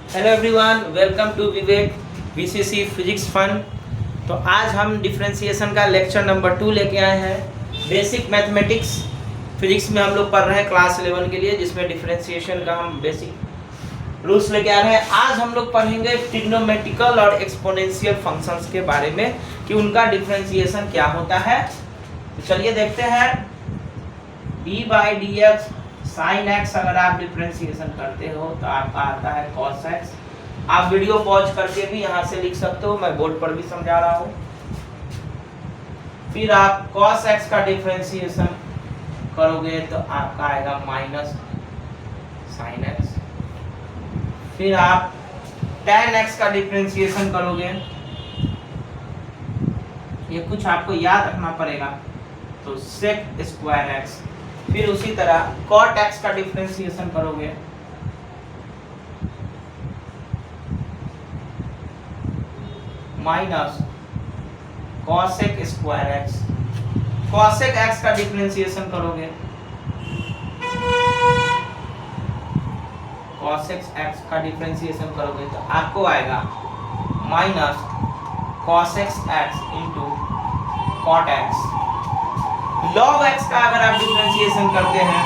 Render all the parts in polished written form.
Hello everyone, welcome to Vivek VCC physics fun. तो आज हम डिफरेंशिएशन का लेक्चर नंबर 2 लेके आए हैं। बेसिक मैथमेटिक्स फिजिक्स में हम लोग पढ़ रहे हैं क्लास 11 के लिए, जिसमें डिफरेंशिएशन का हम बेसिक रूल्स लेके आ रहे हैं। आज हम लोग पढ़ेंगे ट्रिग्नोमेट्रिकल और एक्सपोनेंशियल फंक्शंस के बारे में कि उनका डिफरेंशिएशन क्या होता है। तो चलिए देखते हैं। d/dx sin x अगर आप डिफरेंशिएशन करते हो तो आपका आता है cos x। आप वीडियो पॉज करके भी यहाँ से लिख सकते हो, मैं बोर्ड पर भी समझा रहा हूँ। फिर आप cos x का डिफरेंशिएशन करोगे तो आपका आएगा माइनस sin x। फिर आप tan x का डिफरेंशिएशन करोगे, ये कुछ आपको याद रखना पड़ेगा, तो sec स्क्वायर x। फिर उसी तरह cot x का डिफरेंशिएशन करोगे minus cosec square x। cosec x का डिफरेंशिएशन करोगे cosec x का डिफरेंशिएशन करोगे तो आपको आएगा minus cosec x into cot x। log x का अगर आप डिफरेंशिएशन करते हैं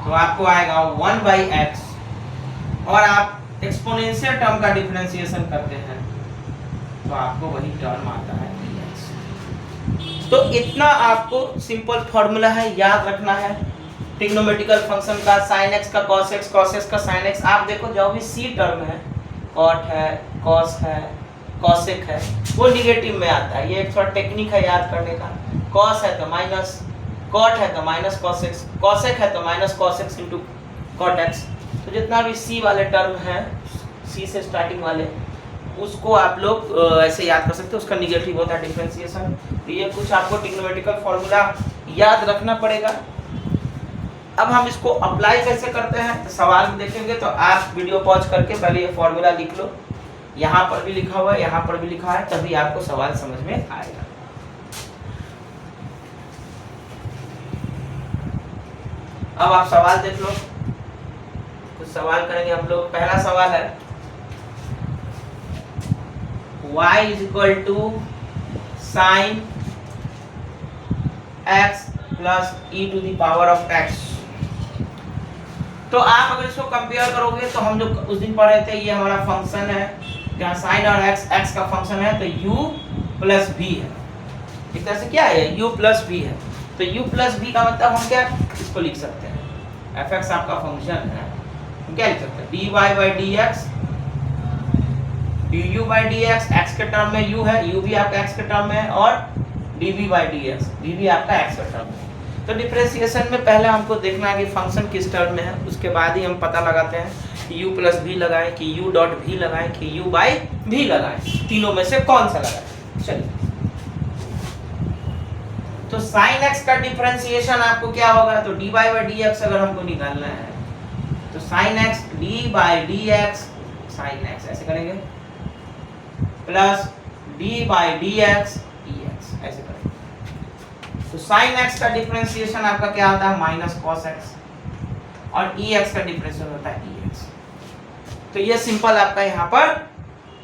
तो आपको आएगा 1/x। और आप एक्सपोनेंशियल टर्म का डिफरेंशिएशन करते हैं तो आपको वही टर्म आता है dx। तो इतना आपको सिंपल फॉर्मूला है, याद रखना है। ट्रिग्नोमेट्रिकल फंक्शन का sin x का cos x, cos x का sin x। आप देखो जो भी सी टर्म है, cot है, cos है, cosec है, वो निगेटिव में आता है। ये एक थोड़ा टेक्निक है याद करने का। cos है तो माइनस, cot है तो माइनस cos x, cosec है तो minus cos x into cot x। तो जितना भी सी वाले टर्म है, सी से स्टार्टिंग वाले, उसको आप लोग ऐसे याद कर सकते हो, उसका निगेटिव होता है डिफरेंशिएशन। तो ये कुछ आपको ट्रिग्नोमेट्रिकल फॉर्मूला याद रखना पड़ेगा। अब हम इसको अप्लाई कैसे करते हैं तो सवाल में देखेंगे, तो आप वीडियो पॉज करके पहले ये फॉर्मूला लिख लो। यहाँ पर भी लिखा हुआ है, यहाँ पर भी लिखा है, तभी आपको सवाल समझ में आएगा। अब आप सवाल देख लो, कुछ सवाल करेंगे हम लोग। पहला सवाल है y is equal to sine x plus e to the power of x। तो आप अगर इसको कंपेयर करोगे तो हम जो उस दिन पढ़े थे, ये हमारा फंक्शन है जहाँ साइन और x का फंक्शन है, तो u प्लस v है। एक तरह से क्या है, u प्लस v है। तो u प्लस v का मतलब हम क्या इसको लिख सकते हैं, fx आपका फंक्शन है, हम क्या लिख सकते हैं dy by dx, du by dx। x के टर्म में u है, u भी आपका x के टर्म में है, और dv बाई dx, dv आपका x के टर्म में है। तो डिफरेंशिएशन में पहले हमको देखना है कि फंक्शन किस टर्म में है, उसके बाद ही हम पता लगाते हैं कि u प्लस v लगाएं कि u डॉट v लगाएं कि u बाई v लगाएं, तीनों में से कौन सा लगाएं। चलिए, तो sin x का डिफरेंशिएशन आपको क्या होगा, तो dy बाई dx अगर हमको निकालना है तो sin x d by dx sin x ऐसे करेंगे, plus d by dx dx ऐसे करेंगे। तो sin x का डिफरेंशिएशन आपका क्या होता है, माइनस cos x, और ex का डिफरेंशिएशन होता है ex। तो ये सिंपल आपका यहाँ पर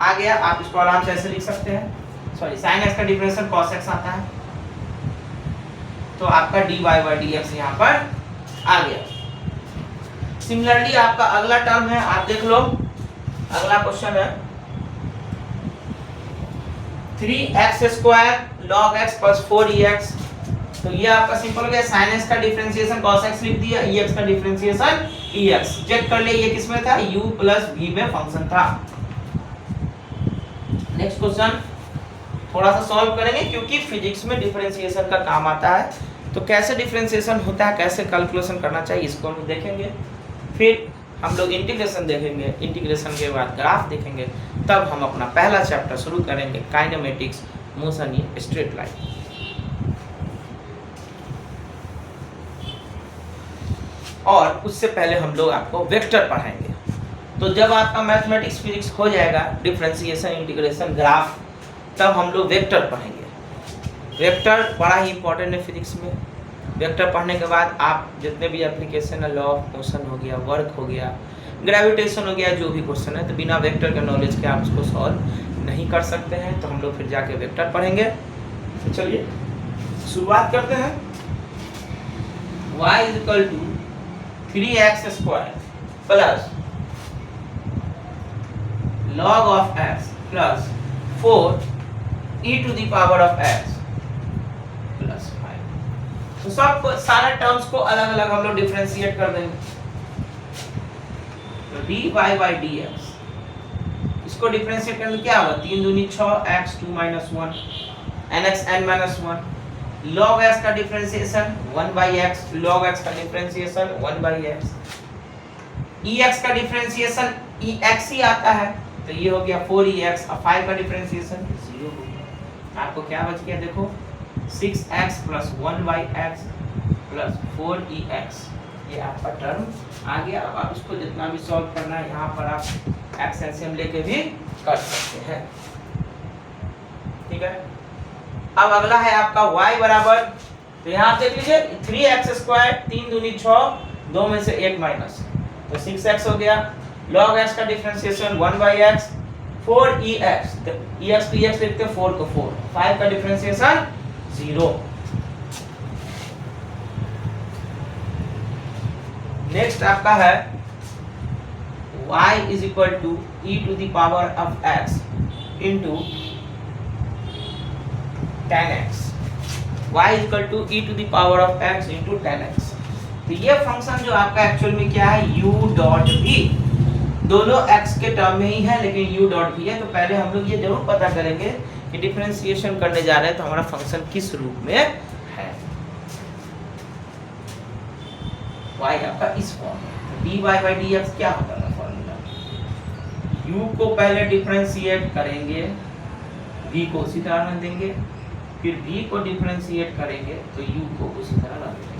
आ गया। आप इसको आराम से ऐसे लिख सकते हैं। सॉरी, sin x का डिफरेंशिएशन cos x आता है, तो आपका dy बाई dx यहाँ पर आ गया। सिमिलरली आपका अगला टर्म है, आप देख लो, अगला क्वेश्चन है 3x square log x plus 4ex। तो ये आपका सिंपल हो गया। sin x का डिफरेंशिएशन cos x लिख दिया, ex का डिफरेंशिएशन ex। चेक कर ले ये किस में था, u प्लस v में फंक्शन था। नेक्स्ट क्वेश्चन थोड़ा सा सॉल्व करेंगे, क्योंकि फिजिक्स में डिफरेंशिएशन का काम आता है। तो कैसे डिफरेंशिएशन होता है, कैसे कैलकुलेशन करना चाहिए, इसको हम देखेंगे। फिर हम लोग इंटीग्रेशन देखेंगे, इंटीग्रेशन के बाद ग्राफ देखेंगे, तब हम अपना पहला चैप्टर शुरू करेंगे, kinematics, motion in straight line. और उससे पहले हम लोग आपको वेक्टर पढ़ाएंगे। तो जब आपका मैथमेटिक्स फिजिक्स हो जाएगा, डिफरेंशिएशन, इंटीग्रेशन, ग्राफ, तब हम लोग वेक्टर पढ़ेंगे। वेक्टर बड़ा ही इंपॉर्टेंट है फिजिक्स में। वेक्टर पढ़ने के बाद आप जितने भी एप्लीकेशन है, लॉ ऑफ मोशन हो गया, वर्क हो गया, ग्रेविटेशन हो गया, जो भी क्वेश्चन है, तो बिना वेक्टर के नॉलेज के आप उसको सॉल्व नहीं कर सकते हैं। तो हम लोग फिर जाके वेक्टर पढ़ेंगे। तो चलिए शुरुआत करते हैं। y equal to 3x² plus log of x plus 4 e to the power of x plus 5। तो सब सारे टर्म्स को अलग अलग हम लोग डिफरेंशिएट कर देंगे। तो dy बाई dx, इसको डिफरेंशिएट करने क्या होगा, 3 दूनी 6 x 2 - 1 nx n - 1 log x का differentiation 1 by x, log x का डिफरेंशिएशन 1 बाई x, ex का डिफरेंशिएशन ex ही आता है, तो ये हो गया 4ex। अब 5 का डिफरेंशिएशन 0 हो गया। आपको क्या बच गया, देखो 6x plus 1 by x plus 4ex, ये आपका टर्म आ गया। अब आप इसको जितना भी सॉल्व करना है, यहाँ पर आप x एलसीएम लेके भी कर सकते हैं। ठीक है, अब अगला है आपका y बराबर, तो यहाँ देख लीजिए 3x², 3 दूनी 6, 2 में से 1 माइनस, तो 6x हो गया। log x का डिफरेंशिएशन 1 बाई x, 4ex, तो ex को ex लिखते हैं, 4 को 4, 5 का डिफरेंशिएशन 0। नेक्स्ट आपका है y is equal to e to the power of x into 10x, y is equal to e to the power of x into 10x। तो ये फंक्शन जो आपका एक्चुअल में क्या है, u डॉट v, दोनों x के टर्म में ही है, लेकिन u डॉट v है। तो पहले हम लोग ये जरूर पता करेंगे कि डिफरेंशिएशन करने जा रहे हैं तो हमारा फंक्शन किस रूप में है। y आपका इस फॉर्म में, तो dy बाई dx क्या होता है फॉर्मूला, u को पहले डिफरेंशिएट करेंगे, v को उसी तरह रख देंगे, फिर v को डिफरेंशिएट करेंगे तो u को उसी तरह रख देंगे,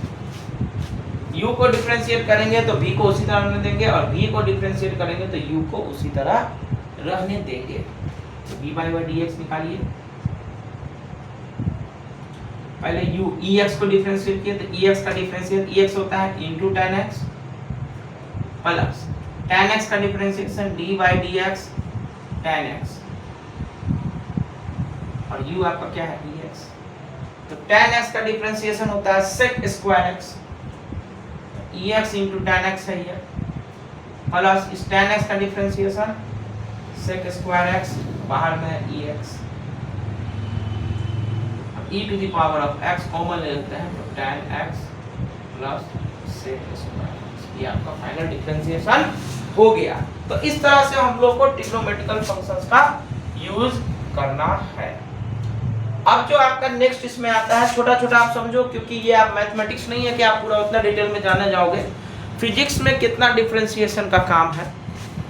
u को डिफरेंशिएट करेंगे तो v को उसी तरह रहने देंगे, और v को डिफरेंशिएट करेंगे तो u को उसी तरह रहने देंगे। तो v बाई dx निकालिए। पहले u ex को डिफरेंशिएट किए, तो ex का डिफरेंशिएट ex होता है इनटू 10x प्लस 10x का differentiation d by dx 10x, और u आपका क्या है ex। तो 10x का डिफरेंशिएशन होता है sec square x, ex into 10x है ये, प्लस इस 10x का डिफरेंशिएशन sec स्क्वायर x, बाहर में है ex, e to the power of x common ले लेते हैं, तो 10x plus sec square x, ये आपका फाइनल डिफरेंशिएशन हो गया। तो इस तरह से हम लोग को ट्रिग्नोमेट्रिकल फंक्शंस का यूज करना है। अब जो आपका नेक्स्ट इसमें आता है, छोटा छोटा आप समझो, क्योंकि ये आप मैथमेटिक्स नहीं है कि आप पूरा उतना डिटेल में जाने जाओगे। फिजिक्स में कितना डिफरेंशिएशन का काम है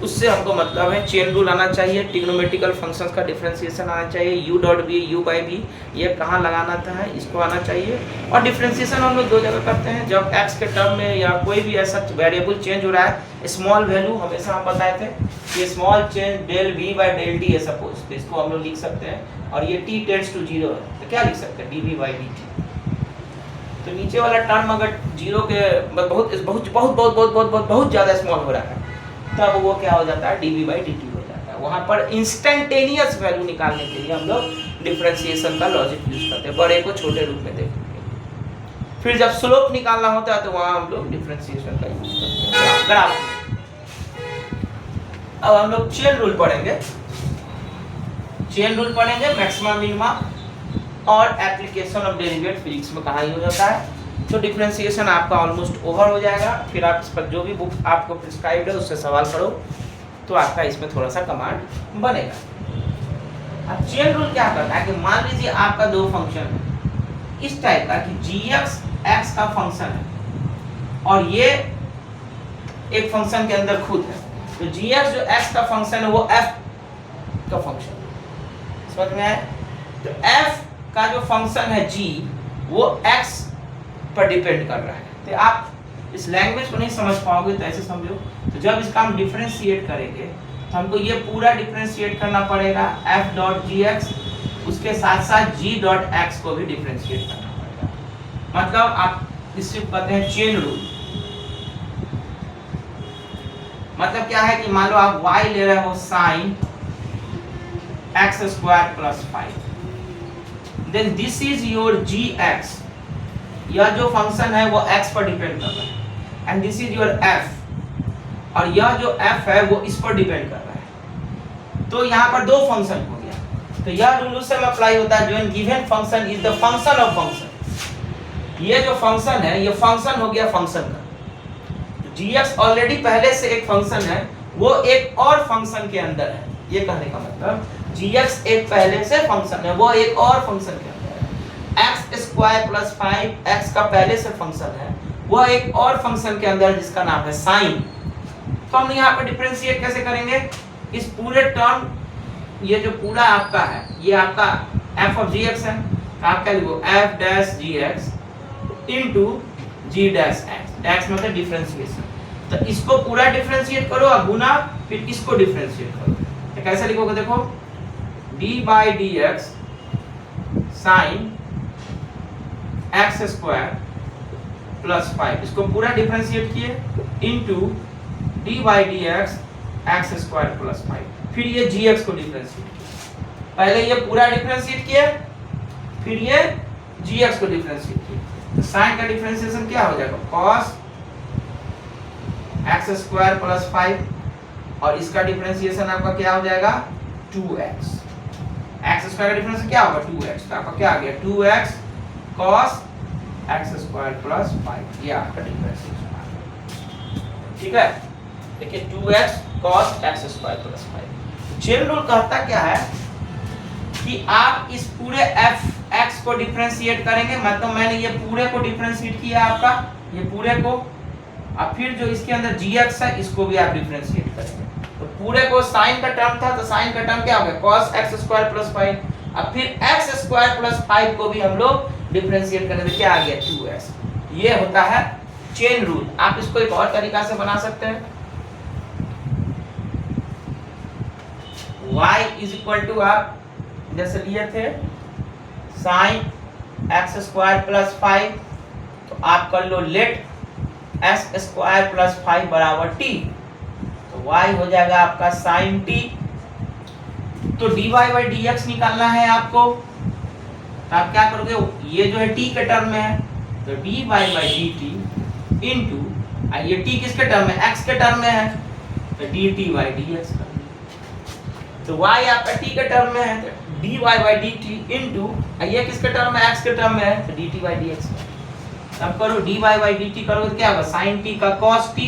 उससे हमको मतलब है। चेन रूल आना चाहिए, ट्रिग्नोमेट्रिकल फंक्शंस का डिफरेंशिएशन आना चाहिए, u dot v, u by v, ये कहाँ लगाना था है इसको आना चाहिए। और डिफरेंशिएशन हम लोग दो जगह करते हैं, जब x के टर्म में या कोई भी ऐसा वेरिएबल चेंज हो रहा है, स्मॉल वैल्यू हमेशा हम बताए थे कि small change del v by del t है सपोज, तो इसको हम लोग लिख सकते हैं, और ये t टेंड्स टू 0 है तो क्या लिख सकते हैं, dv बाई dt। तो नीचे वाला टर्म अगर 0 के बहुत बहुत बहुत बहुत बहुत बहुत बहुत ज़्यादा स्मॉल हो रहा है, तब वो क्या हो जाता है, dv बाई dt हो जाता है। वहाँ पर इंस्टेंटेनियस वैल्यू निकालने के लिए हम लोग डिफरेंशिएशन का लॉजिक यूज करते हैं, बड़े को छोटे रूप में देखेंगे। फिर जब स्लोप निकालना होता है तो वहाँ हम लोग डिफरेंशिएशन का यूज करते हैं, ग्राफ। अब हम लोग चेन रूल पढ़ेंगे, चेन रूल पढ़ेंगे, मैक्सिमा मिनिमा और एप्लीकेशन ऑफ डेरिवेटिव फिजिक्स में कहाँ यूज होता है। तो डिफरेंशिएशन आपका ऑलमोस्ट ओवर हो जाएगा। फिर आप इस पर जो भी बुक आपको प्रिस्क्राइब्ड है उससे सवाल करो तो आपका इसमें थोड़ा सा कमांड बनेगा। अब चेन रूल क्या करता है कि मान लीजिए आपका दो फंक्शन है इस टाइप का कि gx x का फंक्शन है और ये एक फंक्शन के अंदर खुद है, तो gx जो x का फंक्शन है वो f का फंक्शन है, समझ में आया। तो f का जो फंक्शन है g वो x पर डिपेंड कर रहा है। तो आप इस लैंग्वेज को नहीं समझ पाओगे तो ऐसे समझो, तो जब इसका हम डिफरेंशिएट करेंगे तो हमको ये पूरा डिफरेंशिएट करना पड़ेगा f डॉट gx, उसके साथ साथ g डॉट x को भी डिफरेंशिएट करना पड़ेगा। मतलब आप इससे कहते हैं चेन रूल। मतलब क्या है कि मान लो आप y ले रहे हो sine x square plus 5, then this is your gx, यह जो फंक्शन है वो x पर डिपेंड कर रहा है, and this is your f, और यह जो f है वो इस पर डिपेंड कर रहा है। तो यहाँ पर दो फंक्शन हो गया। तो यह रूल उस समय अप्लाई होता है when given function is the function of function. ये जो फंक्शन है ये फंक्शन हो गया फंक्शन का। gx ऑलरेडी पहले से एक फंक्शन है, वो एक और फंक्शन के अंदर है। ये कहने का मतलब gx एक पहले से फंक्शन है, वो एक और फंक्शन के अंदर है। x स्क्वायर प्लस 5x का पहले से फंक्शन है, वो एक और फंक्शन के अंदर जिसका नाम है साइन। तो हम यहाँ पर डिफरेंशिएट कैसे करेंगे? इस पूरे टर्म, ये जो पूरा आपका है ये आपका f ऑफ gx है, आप क्या लिखो f dash gx into g dash x, dash मतलब डिफरेंशिएशन। तो इसको पूरा डिफरेंशिएट करो और गुना, फिर इसको डिफरेंशिएट करो। तो कैसे लिखोगे? देखो d by dx sine x square plus 5, इसको पूरा डिफरेंशिएट किए into d by dx x square plus 5, फिर ये gx को डिफरेंशिएट किया। पहले ये पूरा डिफरेंशिएट किया, फिर ये gx को डिफरेंशिएट किया। तो साइन का डिफरेंशिएशन क्या हो जाएगा? cos x स्क्वायर प्लस 5, और इसका डिफरेंशिएशन आपका क्या हो जाएगा? 2x। x स्क्वायर का डिफरेंशिएशन क्या होगा? 2x। तो आपका क्या आ गया? 2x cos x square plus 5, ये आपका डिफरेंशिएशन आ गया। ठीक है, देखिए 2x cos x square plus 5। Chain rule कहता क्या है कि आप इस पूरे f(x) को डिफरेंशिएट करेंगे। मतलब मैंने ये पूरे को डिफरेंशिएट किया आपका, ये पूरे को, और फिर जो इसके अंदर gx है इसको भी आप डिफरेंशिएट करेंगे। तो पूरे को साइन का टर्म था, तो साइन का टर्म क्या हो गया? cos x स्क्वायर प्लस 5, अब फिर x स्क्वायर प्लस 5 को भी हम लोग डिफरेंशिएट करेंगे, क्या आ गया? 2x। ये होता है चेन रूल। आप इसको एक और तरीका से बना सकते हैं। y इज इक्वल टू, आप जैसे लिए थे साइन x स्क्वायर प्लस 5, तो आप कर लो लेट s स्क्वायर प्लस 5 बराबर t, तो y हो जाएगा आपका साइन t। तो dy बाई dx निकालना है आपको, तो आप क्या करोगे? ये जो है t के टर्म में है, तो dy बाई dt इनटू, ये t किसके टर्म में? x के टर्म में है, तो dt बाई dx। तो y आपका t के टर्म में है, तो dy बाई dt इनटू, ये किसके टर्म में? x के टर्म में है, तो dt बाई dx। अब करो dy बाई dt करोगे तो क्या होगा? sin t का cos t,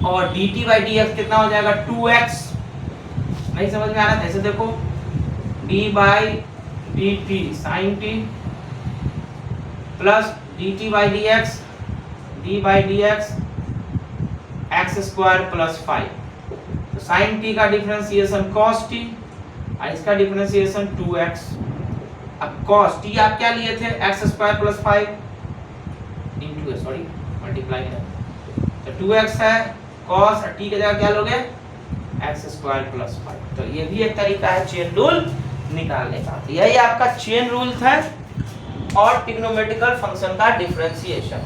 और dt बाई dx कितना हो जाएगा? 2x। नहीं समझ में आ रहा था? ऐसे देखो d by dt sin t plus dt by dx, d by dx x square plus 5, तो sin t का डिफरेंशिएशन cos t, और इसका डिफरेंशिएशन 2x। अब cos t आप क्या लिए थे? x square plus 5 into, sorry multiply है, तो 2x है, cos t की जगह क्या लोगे? x square plus 5। तो ये भी एक तरीका है चेन रूल निकालने का। तो यही आपका चेन रूल था और ट्रिग्नोमेट्रिकल फंक्शन का डिफरेंशिएशन।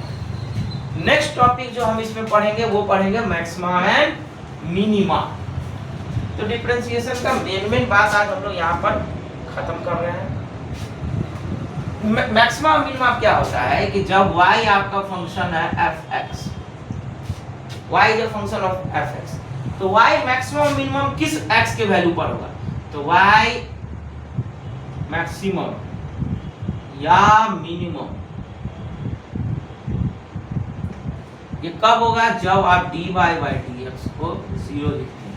नेक्स्ट टॉपिक जो हम इसमें पढ़ेंगे वो पढ़ेंगे मैक्सिमा एंड मिनिमा। तो डिफरेंशिएशन का मेन बात आज हम लोग यहाँ पर खत्म कर रहे हैं। मैक्सिमा और मिनिमा क्या होता है कि जब y आपका फंक्शन है f(x), y is a function of f(x), तो y मैक्सिमम मिनिमम किस x के वैल्यू पर होगा? तो y मैक्सिमम या मिनिमम ये कब होगा? जब आप dy बाई dx को 0 लिखते हैं।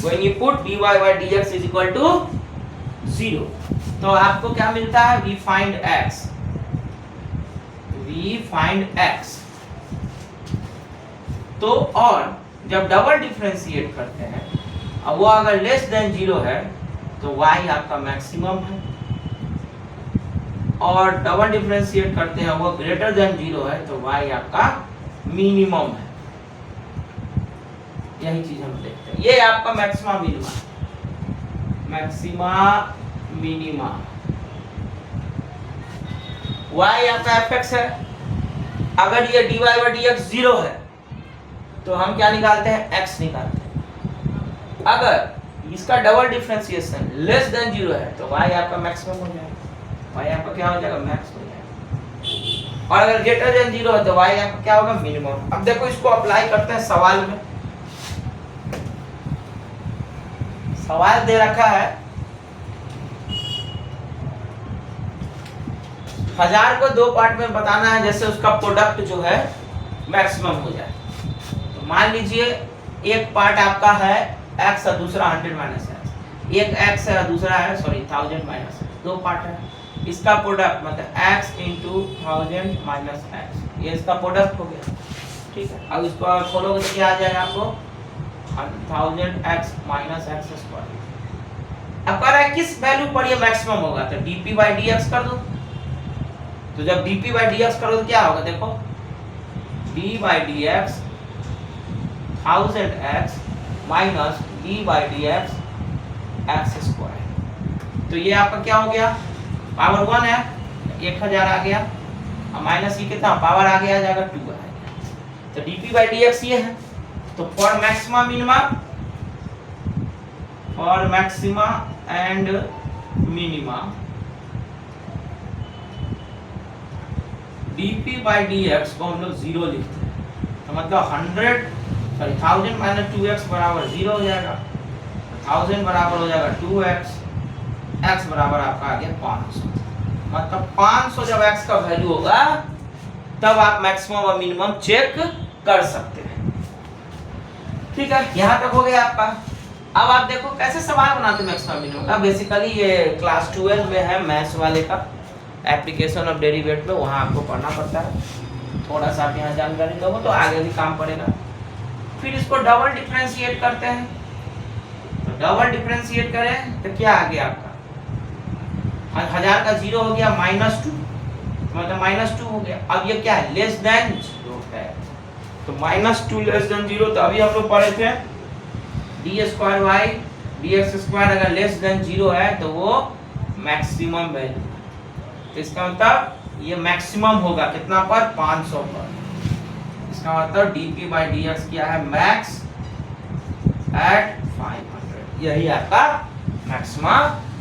When you put dy by dx is equal to 0, तो आपको क्या मिलता है? we find x। तो और जब डबल डिफरेंशिएट करते हैं, अब वो अगर लेस देन 0 है तो y आपका मैक्सिमम है, और डबल डिफरेंशिएट करते हैं वो ग्रेटर देन 0 है तो y आपका मिनिमम है। यही चीज हम देखते हैं। ये आपका maxima minima, maxima minima. y आपका fx है, अगर ये dy बाई dx 0 है तो हम क्या निकालते हैं, x निकालते हैं। अगर इसका डबल डिफरेंशिएशन लेस देन 0 है तो y आपका मैक्सिमम हो जाएगा, y आपका क्या हो जाएगा, मैक्स हो जाएगा। और अगर ग्रेटर देन 0 है तो y आपका क्या होगा, मिनिमम। अब देखो इसको अप्लाई करते हैं सवाल में। सवाल दे रखा है 1000 को 2 पार्ट में बताना है, जैसे उसका प्रोडक्ट जो है मैक्सिमम हो जाए। तो मान लीजिए एक पार्ट आपका है x और दूसरा 100 माइनस x, एक x है और दूसरा है 1000 माइनस x, 2 पार्ट है। इसका प्रोडक्ट मतलब x इंटू 1000 माइनस x, ये इसका प्रोडक्ट हो गया, ठीक है। अब इसको अगर खोलोगे तो क्या आ जाएगा आपको, 1000x माइनस x स्क्वायर। अब कह रहा है किस वैल्यू पर ये मैक्सिमम होगा, तो dp बाई dx कर दो। तो जब dp बाई dx करो तो क्या होगा, देखो d by dx 1000x minus d by dx x square. तो ये आपका क्या हो गया, पावर 1 है 1000 आ गया, और माइनस ये कितना पावर आ गया, आ जाएगा 2 आ गया। तो dp बाई dx ये है। तो for maxima minima, for maxima and minima dp by dx को हम लोग 0 लिखते हैं। तो मतलब 1000 माइनस 2x बराबर 0 हो जाएगा, 1000 बराबर हो जाएगा 2x, x बराबर आपका आ गया 500। मतलब 500 जब x का वैल्यू होगा तब आप मैक्सिमम और मिनिमम चेक कर सकते हैं, ठीक है। यहाँ तक हो गया आपका। अब आप देखो कैसे सवाल बनाते हैं मैक्सिमम मिनिमम का। बेसिकली ये क्लास 12 में है, मैथ्स वाले का एप्लीकेशन ऑफ डेरिवेटिव में, वहाँ आपको पढ़ना पड़ता है। थोड़ा सा आप यहाँ जानकारी दोगे तो आगे भी काम पड़ेगा। फिर इसको डबल डिफरेंशिएट करते हैं। तो डबल डिफरेंशिएट करें तो क्या आ गया आपका, 1000 का 0 हो गया -2, मतलब -2 हो गया। अब ये क्या है, लेस देन 0 है। तो -2 लेस देन 0, तो अभी हम लोग पढ़े थे D square Y dx square अगर लेस देन 0 है तो वो मैक्सिमम वैल्यू। तो इसका मतलब ये मैक्सिमम होगा कितना पर, 500 पर। इसका मतलब dp बाई dx क्या है, मैक्स एट 500। यही आपका मैक्सिमा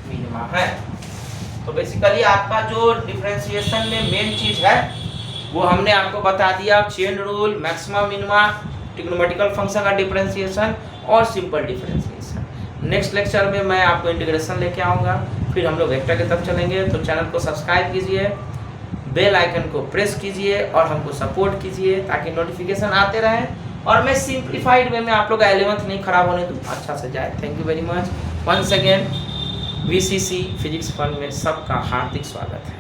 मिनिमा है। तो बेसिकली आपका जो डिफरेंशिएशन में मेन चीज है वो हमने आपको बता दिया, chain rule, maxima minima, trigonometrical function का डिफरेंशिएशन और सिंपल डिफरेंशिएशन। नेक्स्ट लेक्चर में मैं आपको इंटीग्रेशन लेके आऊँगा, फिर हम लोग वेक्टर की तरफ चलेंगे। तो चैनल को सब्सक्राइब कीजिए, बेल आइकन को प्रेस कीजिए और हमको सपोर्ट कीजिए ताकि नोटिफिकेशन आते रहे और मैं सिंप्लीफाइड वे में आप लोग का 11th नहीं खराब होने दूँ, अच्छा से जाए। Thank you very much. Once again VCC physics fun में सबका हार्दिक स्वागत है।